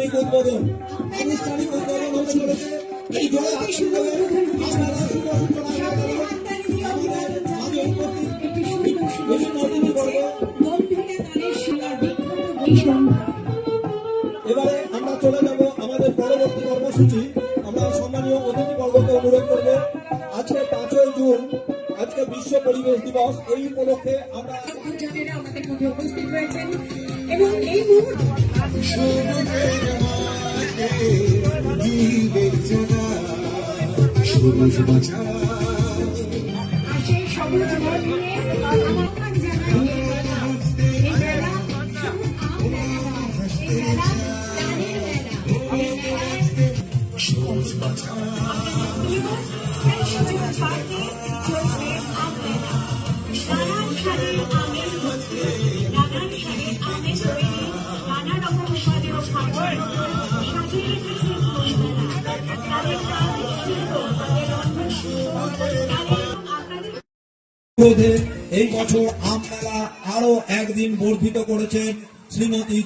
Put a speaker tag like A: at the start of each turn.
A: আনুষ্ঠানিক উদ্বোধন হতে চলেছে। এই জন্য আপনারা এবারে আমরা চলে যাব আমাদের পরবর্তী কর্মসূচি। আমরা সম্মানীয় অতিথিবর্গকে অনুরোধ করব, আজকে 5ই জুন, আজকে বিশ্ব পরিবেশ দিবস। এই উপলক্ষে আমরা
B: আমাদের মধ্যে উপস্থিত রয়েছেন এবং এই মুহূর্তে
A: এই বছর আম মেলা আরো একদিন বর্ধিত করেছেন শ্রীমতী